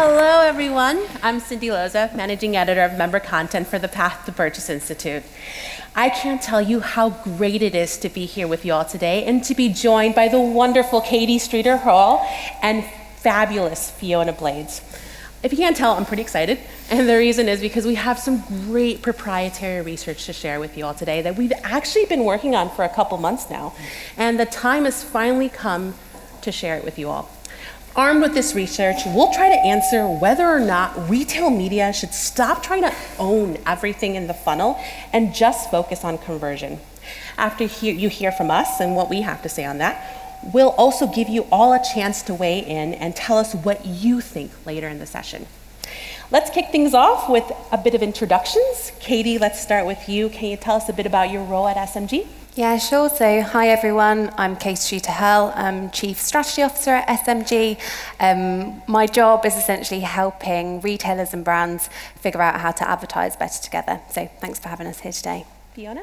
Hello, everyone. I'm Cyndi Loza, Managing Editor of Member Content for the Path to Purchase Institute. I can't tell you how great it is to be here with you all today and to be joined by the wonderful Katie Hurle and fabulous Fiona Blades. If you can't tell, I'm pretty excited, and the reason is because we have some great proprietary research to share with you all today that we've actually been working on for a couple months now, and the time has finally come to share it with you all. Armed with this research, we'll try to answer whether or not retail media should stop trying to own everything in the funnel and just focus on conversion. After you hear from us and what we have to say on that, we'll also give you all a chance to weigh in and tell us what you think later in the session. Let's kick things off with a bit of introductions. Katie, let's start with you. Can you tell us a bit about your role at SMG? Yeah, sure. So, hi everyone. I'm Katie Hurle. I'm Chief Strategy Officer at SMG. My job is essentially helping retailers and brands figure out how to advertise better together. So, thanks for having us here today. Fiona?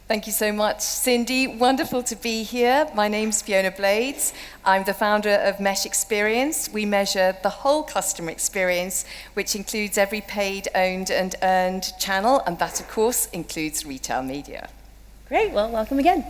Thank you so much, Cyndi. Wonderful to be here. My name's Fiona Blades. I'm the founder of Mesh Experience. We measure the whole customer experience, which includes every paid, owned, and earned channel, and that, of course, includes retail media. Great, well, welcome again.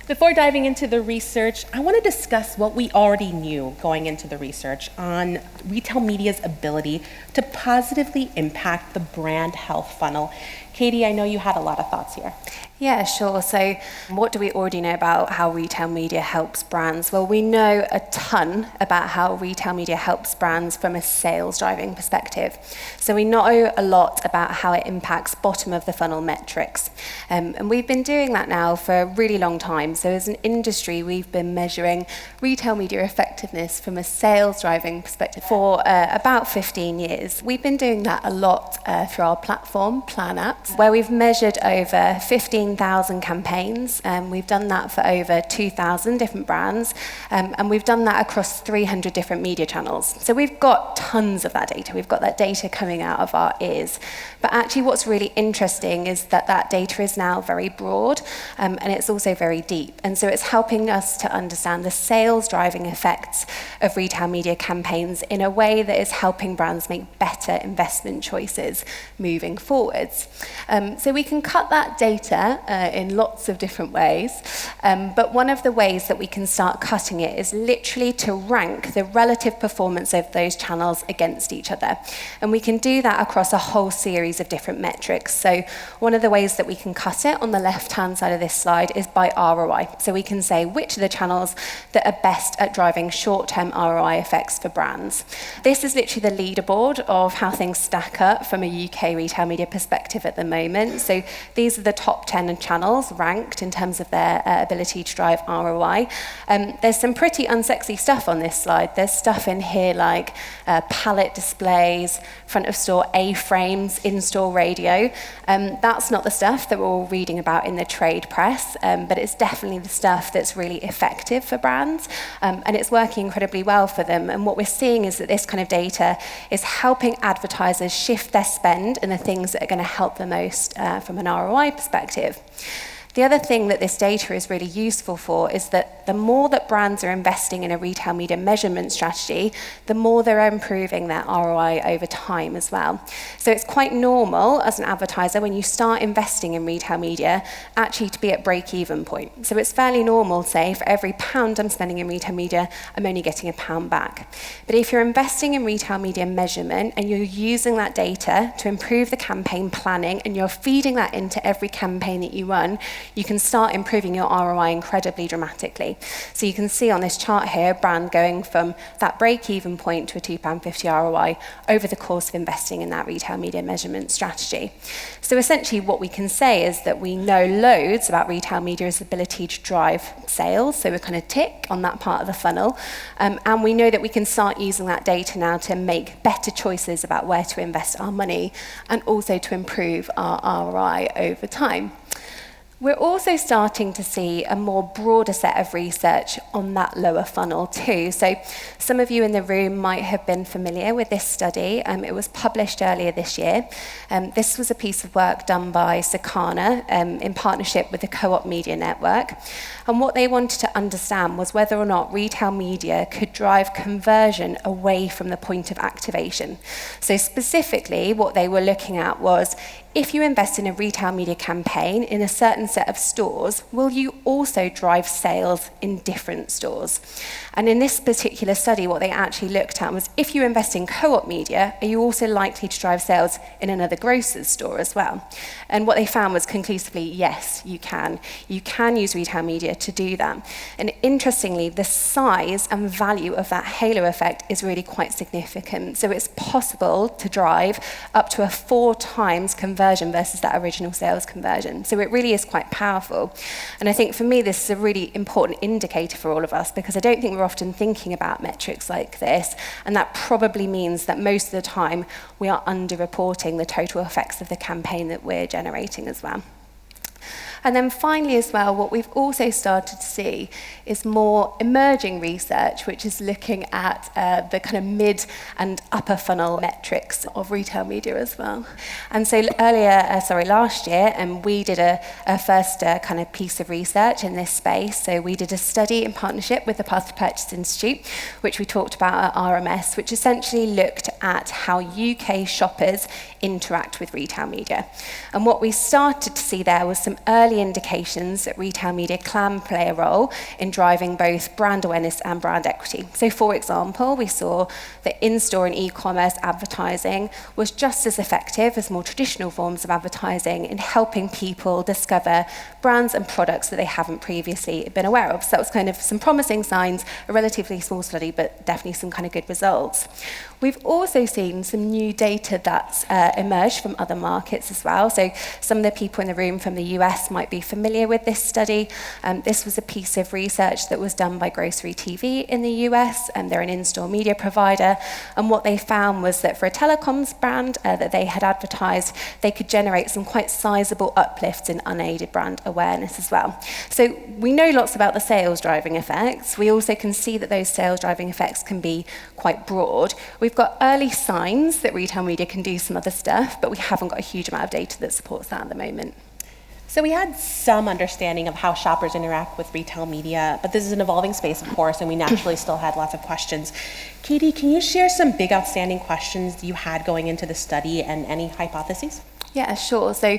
Before diving into the research, I want to discuss what we already knew going into the research on retail media's ability to positively impact the brand health funnel. Katie, I know you had a lot of thoughts here. Yeah, sure. So what do we already know about how retail media helps brands? Well, we know a ton about how retail media helps brands from a sales driving perspective. So we know a lot about how it impacts bottom of the funnel metrics. And we've been doing that now for a really long time. So as an industry, we've been measuring retail media effectiveness from a sales driving perspective for about 15 years. We've been doing that a lot through our platform, Plan Apps, where we've measured over 15,000 campaigns. We've done that for over 2,000 different brands, and we've done that across 300 different media channels. So we've got tons of that data. We've got that data coming out of our ears. But actually what's really interesting is that that data is now very broad, and it's also very deep. And so it's helping us to understand the sales driving effects of retail media campaigns in a way that is helping brands make better investment choices moving forwards. So we can cut that data in lots of different ways, but one of the ways that we can start cutting it is literally to rank the relative performance of those channels against each other. And we can do that across a whole series of different metrics. So one of the ways that we can cut it on the left-hand side of this slide is by ROI. So we can say which are the channels that are best at driving short-term ROI effects for brands. This is literally the leaderboard of how things stack up from a UK retail media perspective at the moment. So these are the top 10 channels ranked in terms of their ability to drive ROI. There's some pretty unsexy stuff on this slide. There's stuff in here like pallet displays, front of store A-frames, in-store radio. That's not the stuff that we're all reading about in the trade press, but it's definitely the stuff that's really effective for brands, and it's working incredibly well for them. And what we're seeing is that this kind of data is helping advertisers shift their spend in the things that are going to help the most from an ROI perspective. The other thing that this data is really useful for is that the more that brands are investing in a retail media measurement strategy, the more they're improving their ROI over time as well. So it's quite normal as an advertiser when you start investing in retail media actually to be at break-even point. So it's fairly normal, say, for every £1 I'm spending in retail media, I'm only getting £1 back. But if you're investing in retail media measurement and you're using that data to improve the campaign planning and you're feeding that into every campaign that you run, you can start improving your ROI incredibly dramatically. So you can see on this chart here, a brand going from that break-even point to a £2.50 ROI over the course of investing in that retail media measurement strategy. So essentially what we can say is that we know loads about retail media's ability to drive sales, so we're kind of tick on that part of the funnel, and we know that we can start using that data now to make better choices about where to invest our money and also to improve our ROI over time. We're also starting to see a more broader set of research on that lower funnel too. So some of you in the room might have been familiar with this study. It was published earlier this year. This was a piece of work done by Sakana in partnership with the Co-op Media Network. And what they wanted to understand was whether or not retail media could drive conversion away from the point of activation. So specifically, what they were looking at was, if you invest in a retail media campaign in a certain set of stores, will you also drive sales in different stores? And in this particular study, what they actually looked at was, if you invest in co-op media, are you also likely to drive sales in another grocer's store as well? And what they found was conclusively, yes, you can. You can use retail media to do that. And interestingly, the size and value of that halo effect is really quite significant. So it's possible to drive up to a 4 times conversion versus that original sales conversion. So it really is quite powerful. And I think for me, this is a really important indicator for all of us, because I don't think we're often thinking about metrics like this. And that probably means that most of the time we are underreporting the total effects of the campaign that we're generating as well. And then finally as well, what we've also started to see is more emerging research, which is looking at the kind of mid and upper funnel metrics of retail media as well. And so last year, we did a first kind of piece of research in this space. So we did a study in partnership with the Path to Purchase Institute, which we talked about at RMS, which essentially looked at how UK shoppers interact with retail media. And what we started to see there was some early indications that retail media can play a role in driving both brand awareness and brand equity. So for example, we saw that in-store and e-commerce advertising was just as effective as more traditional forms of advertising in helping people discover brands and products that they haven't previously been aware of. So that was kind of some promising signs, a relatively small study, but definitely some kind of good results. We've also seen some new data that's emerged from other markets as well. So some of the people in the room from the US might be familiar with this study. This was a piece of research that was done by Grocery TV in the US, and they're an in-store media provider. And what they found was that for a telecoms brand that they had advertised, they could generate some quite sizable uplifts in unaided brand awareness as well. So we know lots about the sales driving effects. We also can see that those sales driving effects can be quite broad. We've got early signs that retail media can do some other stuff, but we haven't got a huge amount of data that supports that at the moment. So we had some understanding of how shoppers interact with retail media, but this is an evolving space, of course, and we naturally still had lots of questions. Katie, can you share some big outstanding questions you had going into the study and any hypotheses? Yeah, sure. So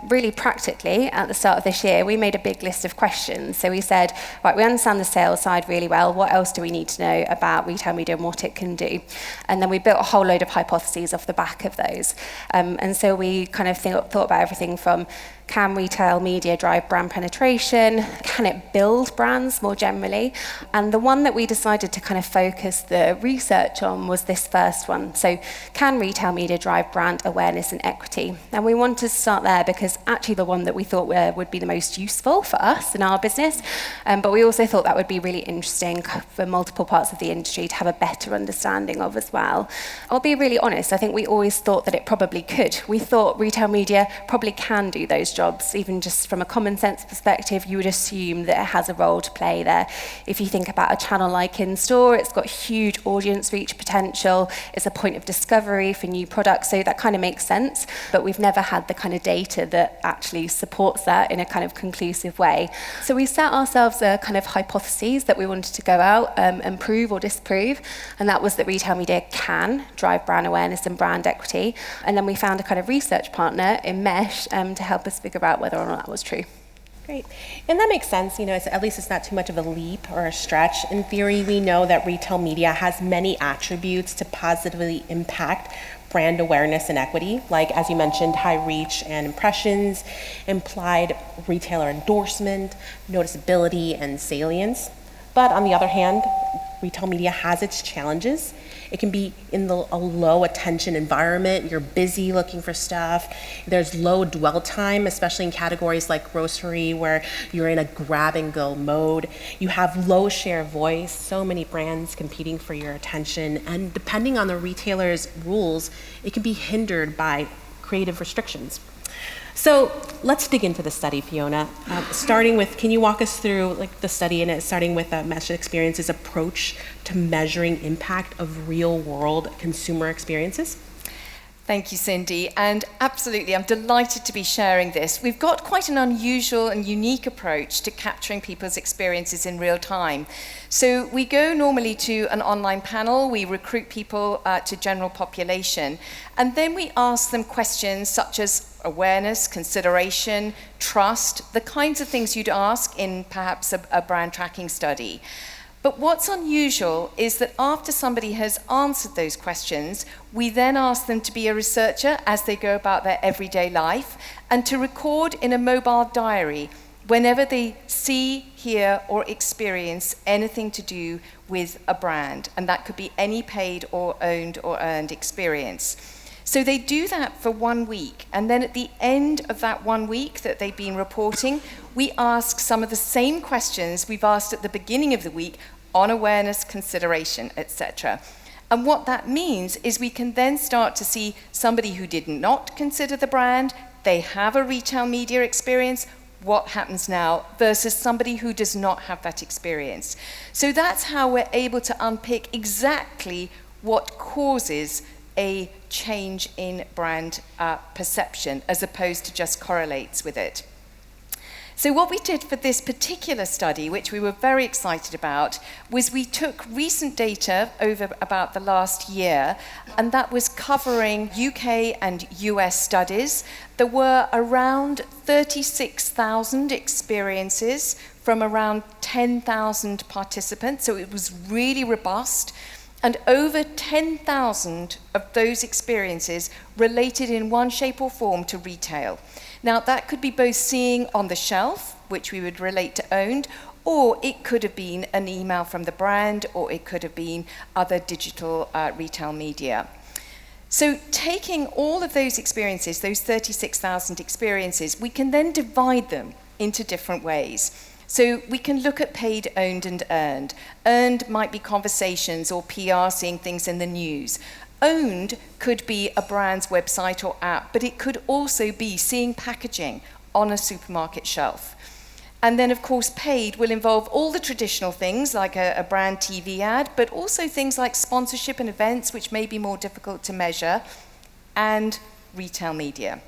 really practically, at the start of this year, we made a big list of questions. So we said, right, we understand the sales side really well. What else do we need to know about retail media and what it can do? And then we built a whole load of hypotheses off the back of those. And so we kind of thought about everything from, can retail media drive brand penetration? Can it build brands more generally? And the one that we decided to kind of focus the research on was this first one. So can retail media drive brand awareness and equity? And we wanted to start there because actually the one that we thought would be the most useful for us in our business. But we also thought that would be really interesting for multiple parts of the industry to have a better understanding of as well. I'll be really honest, I think we always thought that it probably could. We thought retail media probably can do those jobs. Even just from a common sense perspective, you would assume that it has a role to play there. If you think about a channel like in-store, it's got huge audience reach potential. It's a point of discovery for new products, so that kind of makes sense. But we've never had the kind of data that actually supports that in a kind of conclusive way. So we set ourselves a kind of hypotheses that we wanted to go out and prove or disprove, and that was that retail media can drive brand awareness and brand equity. And then we found a kind of research partner in Mesh to help us figure out whether or not that was true. Great. And that makes sense. You know, at least it's not too much of a leap or a stretch. In theory, we know that retail media has many attributes to positively impact brand awareness and equity, like, as you mentioned, high reach and impressions, implied retailer endorsement, noticeability, and salience. But on the other hand, retail media has its challenges. It can be in a low attention environment. You're busy looking for stuff. There's low dwell time, especially in categories like grocery where you're in a grab and go mode. You have low share of voice, so many brands competing for your attention. And depending on the retailer's rules, it can be hindered by creative restrictions. So let's dig into the study, Fiona. Starting with, can you walk us through the study, and it starting with Mesh Experience's approach to measuring impact of real-world consumer experiences? Thank you, Cyndi, and absolutely, I'm delighted to be sharing this. We've got quite an unusual and unique approach to capturing people's experiences in real time. So we go normally to an online panel, we recruit people to general population, and then we ask them questions such as awareness, consideration, trust, the kinds of things you'd ask in perhaps a brand tracking study. But what's unusual is that after somebody has answered those questions, we then ask them to be a researcher as they go about their everyday life and to record in a mobile diary whenever they see, hear, or experience anything to do with a brand. And that could be any paid or owned or earned experience. So they do that for 1 week, and then at the end of that 1 week that they've been reporting, we ask some of the same questions we've asked at the beginning of the week on awareness, consideration, etc. And what that means is we can then start to see somebody who did not consider the brand, they have a retail media experience, what happens now, versus somebody who does not have that experience. So that's how we're able to unpick exactly what causes a change in brand perception as opposed to just correlates with it. So what we did for this particular study, which we were very excited about, was we took recent data over about the last year, and that was covering UK and US studies. There were around 36,000 experiences from around 10,000 participants, so it was really robust. And over 10,000 of those experiences related in one shape or form to retail. Now, that could be both seeing on the shelf, which we would relate to owned, or it could have been an email from the brand, or it could have been other digital retail media. So taking all of those experiences, those 36,000 experiences, we can then divide them into different ways. So we can look at paid, owned, and earned. Earned might be conversations or PR, seeing things in the news. Owned could be a brand's website or app, but it could also be seeing packaging on a supermarket shelf. And then, of course, paid will involve all the traditional things like a brand TV ad, but also things like sponsorship and events, which may be more difficult to measure, and retail media.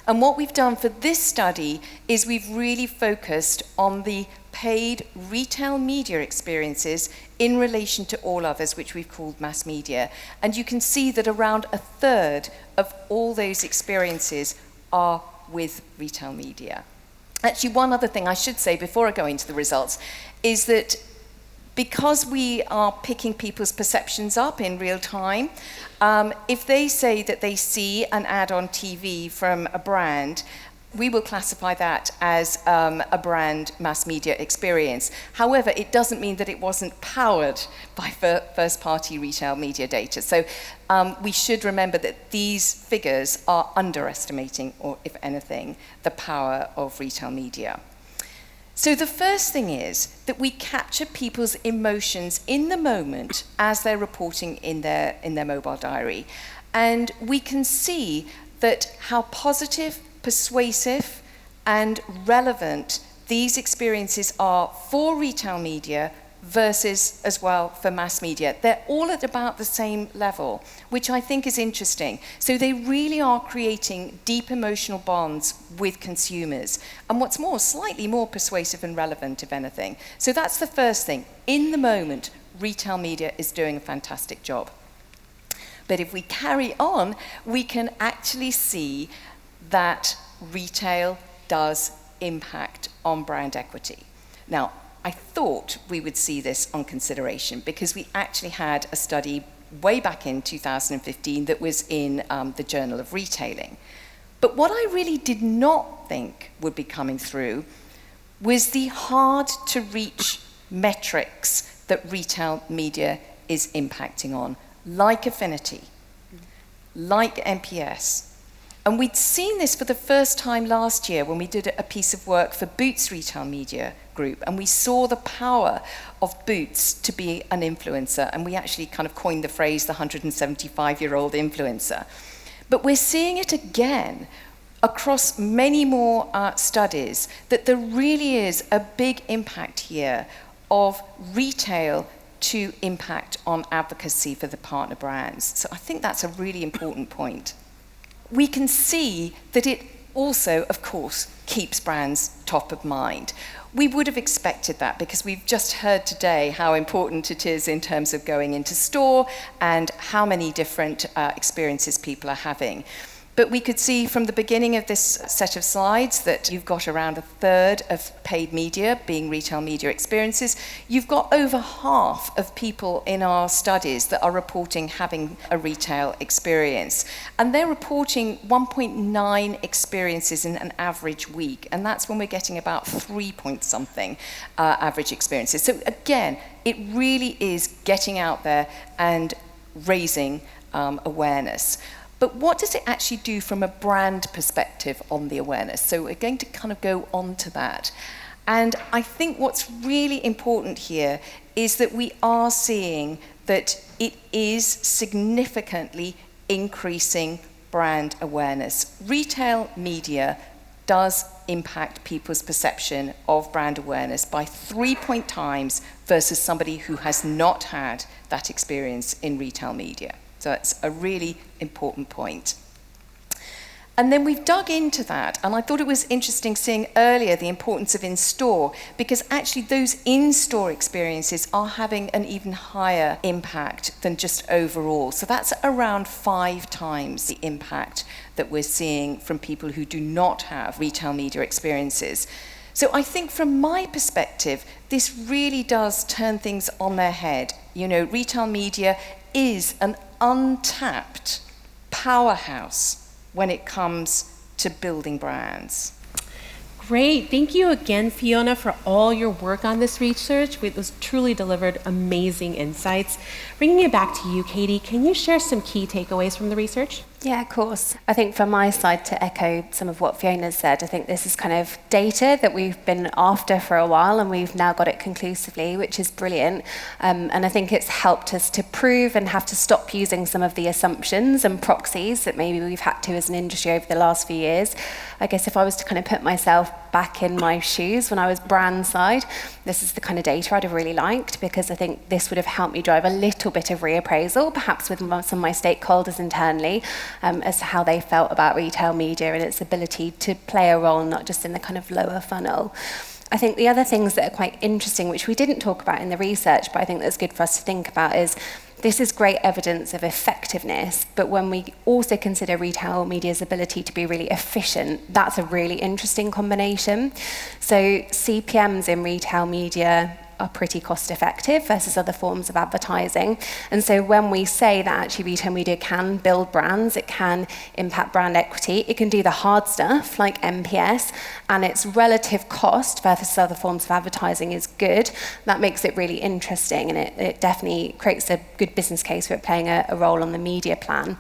And what we've done for this study is we've really focused on the paid retail media experiences in relation to all others, which we've called mass media. And you can see that around a third of all those experiences are with retail media. Actually, one other thing I should say before I go into the results is that because we are picking people's perceptions up in real time, if they say that they see an ad on TV from a brand, we will classify that as a brand mass media experience. However, it doesn't mean that it wasn't powered by first-party retail media data. So we should remember that these figures are underestimating, or if anything, the power of retail media. So the first thing is that we capture people's emotions in the moment as they're reporting in their mobile diary. And we can see that how positive, persuasive, and relevant these experiences are for retail media versus as well for mass media. They're all at about the same level, which I think is interesting. So they really are creating deep emotional bonds with consumers. And what's more, slightly more persuasive and relevant, if anything. So that's the first thing. In the moment, retail media is doing a fantastic job. But if we carry on, we can actually see that retail does impact on brand equity. Now, I thought we would see this on consideration because we actually had a study way back in 2015 that was in the Journal of Retailing. But what I really did not think would be coming through was the hard-to-reach metrics that retail media is impacting on, like affinity, like NPS. And we'd seen this for the first time last year when we did a piece of work for Boots Retail Media Group, and we saw the power of Boots to be an influencer, and we actually kind of coined the phrase the 175-year-old influencer. But we're seeing it again across many more studies that there really is a big impact here of retail to impact on advocacy for the partner brands. So I think that's a really important point. We can see that it also, of course, keeps brands top of mind. We would have expected that because we've just heard today how important it is in terms of going into store and how many different experiences people are having. But we could see from the beginning of this set of slides that you've got around a third of paid media being retail media experiences. You've got over half of people in our studies that are reporting having a retail experience. And they're reporting 1.9 experiences in an average week. And that's when we're getting about 3-point-something average experiences. So again, it really is getting out there and raising awareness. But what does it actually do from a brand perspective on the awareness? So we're going to kind of go on to that. And I think what's really important here is that we are seeing that it is significantly increasing brand awareness. Retail media does impact people's perception of brand awareness by 3 times versus somebody who has not had that experience in retail media. So it's a really important point. And then we've dug into that, and I thought it was interesting seeing earlier the importance of in-store, because actually those in-store experiences are having an even higher impact than just overall. So that's around 5 times the impact that we're seeing from people who do not have retail media experiences. So I think from my perspective, this really does turn things on their head. You know, retail media is an untapped powerhouse when it comes to building brands. Great. Thank you again, Fiona, for all your work on this research. It was truly delivered amazing insights. Bringing it back to you, Katie, can you share some key takeaways from the research? Yeah, of course. I think from my side, to echo some of what Fiona said, I think this is kind of data that we've been after for a while, and we've now got it conclusively, which is brilliant. And I think it's helped us to prove and have to stop using some of the assumptions and proxies that maybe we've had to as an industry over the last few years. I guess if I was to kind of put myself back in my shoes when I was brand side, this is the kind of data I'd have really liked, because I think this would have helped me drive a little bit of reappraisal, perhaps with some of my stakeholders internally, as to how they felt about retail media and its ability to play a role, not just in the kind of lower funnel. I think the other things that are quite interesting, which we didn't talk about in the research, but I think that's good for us to think about, is this is great evidence of effectiveness, but when we also consider retail media's ability to be really efficient, that's a really interesting combination. So CPMs in retail media are pretty cost effective versus other forms of advertising. And so when we say that actually retail media can build brands, it can impact brand equity, it can do the hard stuff like NPS, and its relative cost versus other forms of advertising is good, that makes it really interesting, and it definitely creates a good business case for it playing a role on the media plan.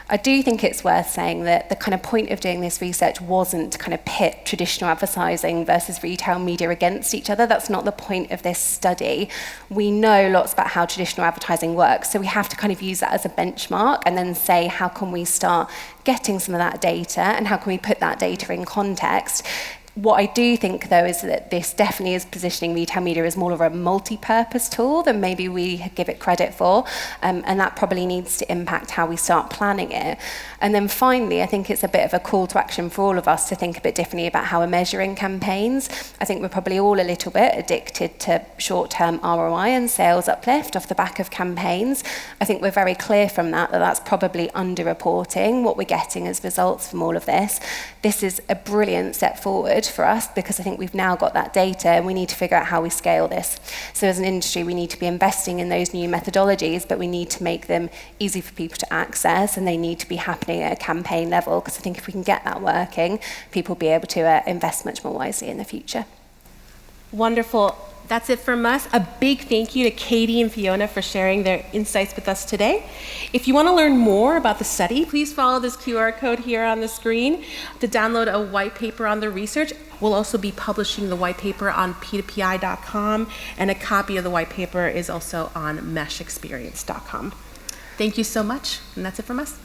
I do think it's worth saying that the kind of point of doing this research wasn't to kind of pit traditional advertising versus retail media against each other. That's not the point of this study. We know lots about how traditional advertising works, so we have to kind of use that as a benchmark and then say, how can we start getting some of that data and how can we put that data in context? What I do think, though, is that this definitely is positioning retail media as more of a multi-purpose tool than maybe we give it credit for, and that probably needs to impact how we start planning it. And then finally, I think it's a bit of a call to action for all of us to think a bit differently about how we're measuring campaigns. I think we're probably all a little bit addicted to short-term ROI and sales uplift off the back of campaigns. I think we're very clear from that that's probably underreporting what we're getting as results from all of this. This is a brilliant step forward for us because I think we've now got that data and we need to figure out how we scale this. So as an industry, we need to be investing in those new methodologies, but we need to make them easy for people to access, and they need to be happening at a campaign level, because I think if we can get that working, people will be able to invest much more wisely in the future. Wonderful. That's it from us. A big thank you to Katie and Fiona for sharing their insights with us today. If you want to learn more about the study, please follow this QR code here on the screen to download a white paper on the research. We'll also be publishing the white paper on p2pi.com, and a copy of the white paper is also on meshexperience.com. Thank you so much, and that's it from us.